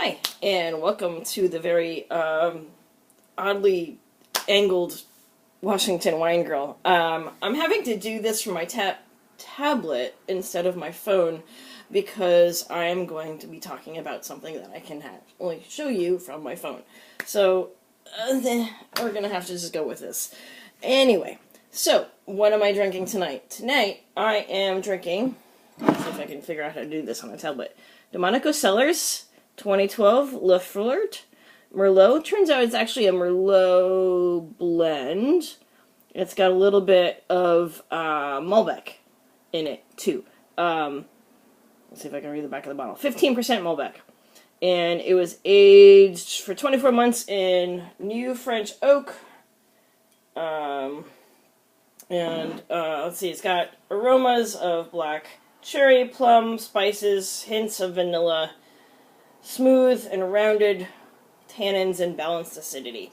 Hi, and welcome to the very oddly angled Washington Winegirl. I'm having to do this from my tablet instead of my phone because I'm going to be talking about something that I can only show you from my phone. So we're going to have to just go with this. Anyway, so what am I drinking tonight? Tonight I am drinking, let's see if I can figure out how to do this on a tablet, Domanico Cellars 2012 Le Flirt Merlot. Turns out it's actually a Merlot blend. It's got a little bit of Malbec in it, too. Let's see if I can read the back of the bottle. 15% Malbec. And it was aged for 24 months in new French oak. Let's see, it's got aromas of black cherry, plum, spices, hints of vanilla, smooth and rounded tannins, and balanced acidity.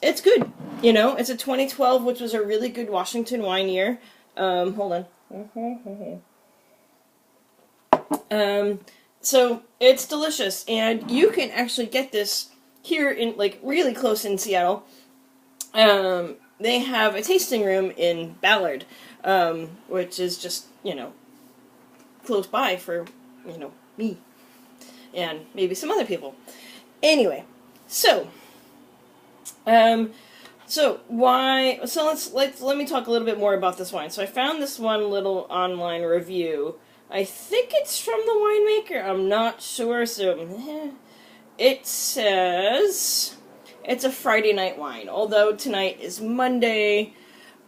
It's good. You know, it's a 2012, which was a really good Washington wine year. Hold on. So it's delicious, and you can actually get this here in, like, really close in Seattle. They have a tasting room in Ballard, which is just, you know, close by for, you know, me. And maybe some other people. Anyway, so let me talk a little bit more about this wine. So I found this one little online review. I think it's from the winemaker. I'm not sure. So it says it's a Friday night wine. Although tonight is Monday,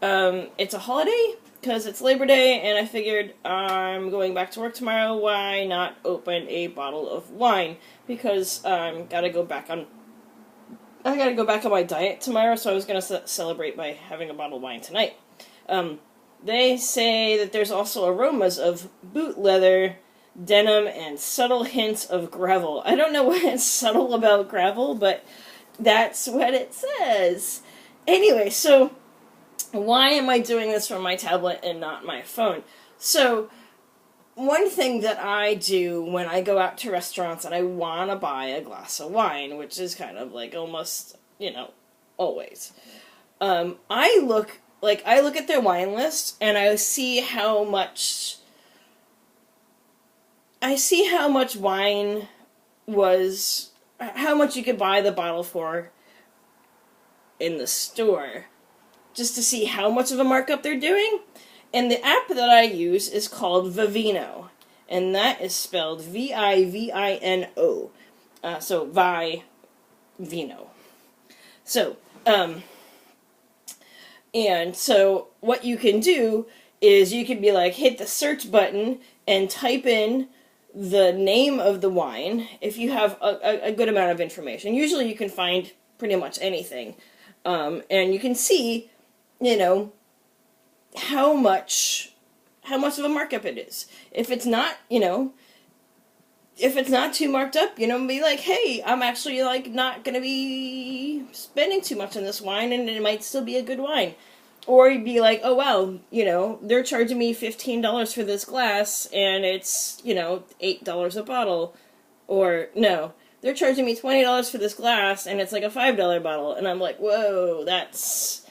it's a holiday because it's Labor Day, and I figured I'm going back to work tomorrow. Why not open a bottle of wine? Because I gotta go back on my diet tomorrow. So I was gonna celebrate by having a bottle of wine tonight. They say that there's also aromas of boot leather, denim, and subtle hints of gravel. I don't know what is subtle about gravel, but that's what it says. Anyway, so why am I doing this from my tablet and not my phone? So, one thing that I do when I go out to restaurants and I want to buy a glass of wine, which is kind of like almost, you know, always, I look at their wine list and I see how much wine was, how much you could buy the bottle for in the store, just to see how much of a markup they're doing. And the app that I use is called Vivino, and that is spelled Vivino. So Vivino. So, and so what you can do is you can be like, hit the search button and type in the name of the wine if you have a good amount of information. Usually you can find pretty much anything. And you can see, you know, how much of a markup it is. If it's not, you know, if it's not too marked up, you know, be like, hey, I'm actually, like, not gonna be spending too much on this wine, and it might still be a good wine. Or you'd be like, oh, wow, you know, they're charging me $15 for this glass, and it's, you know, $8 a bottle. Or, no, they're charging me $20 for this glass, and it's like a $5 bottle. And I'm like, whoa, that's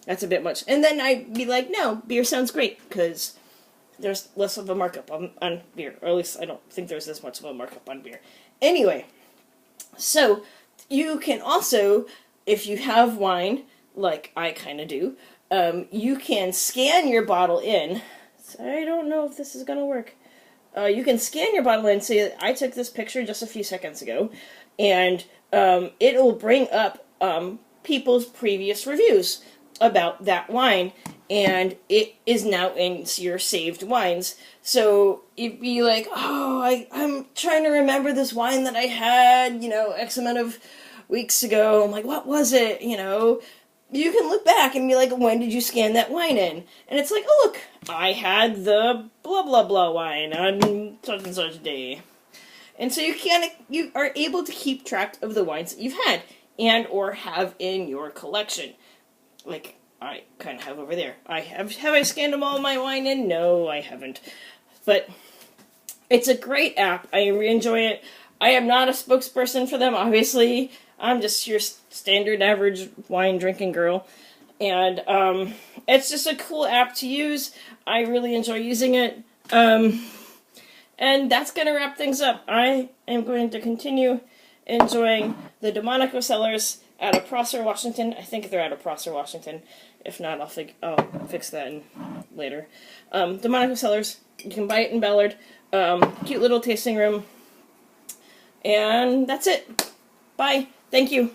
a bit much. And then I'd be like, no, beer sounds great, because there's less of a markup on beer. Or at least I don't think there's this much of a markup on beer. Anyway, so you can also, if you have wine, like I kind of do, you can scan your bottle in. So I don't know if this is going to work. You can scan your bottle in and say, I took this picture just a few seconds ago, and it'll bring up people's previous reviews about that wine, and it is now in your saved wines. So you'd be like, oh, I'm trying to remember this wine that I had, you know, X amount of weeks ago. I'm like, what was it? You know, you can look back and be like, when did you scan that wine in? And it's like, oh, look, I had the blah, blah, blah wine on such and such day. And so you are able to keep track of the wines that you've had and or have in your collection. Like I kind of have over there. Have I scanned them all my wine in? No, I haven't. But it's a great app. I enjoy it. I am not a spokesperson for them, obviously. I'm just your standard average wine drinking girl. And it's just a cool app to use. I really enjoy using it. And that's going to wrap things up. I am going to continue enjoying the Domanico Cellars out of Prosser, Washington. I think they're out of Prosser, Washington. If not, I'll fix that later. Domanico Cellars. You can buy it in Ballard. Cute little tasting room. And that's it. Bye. Thank you.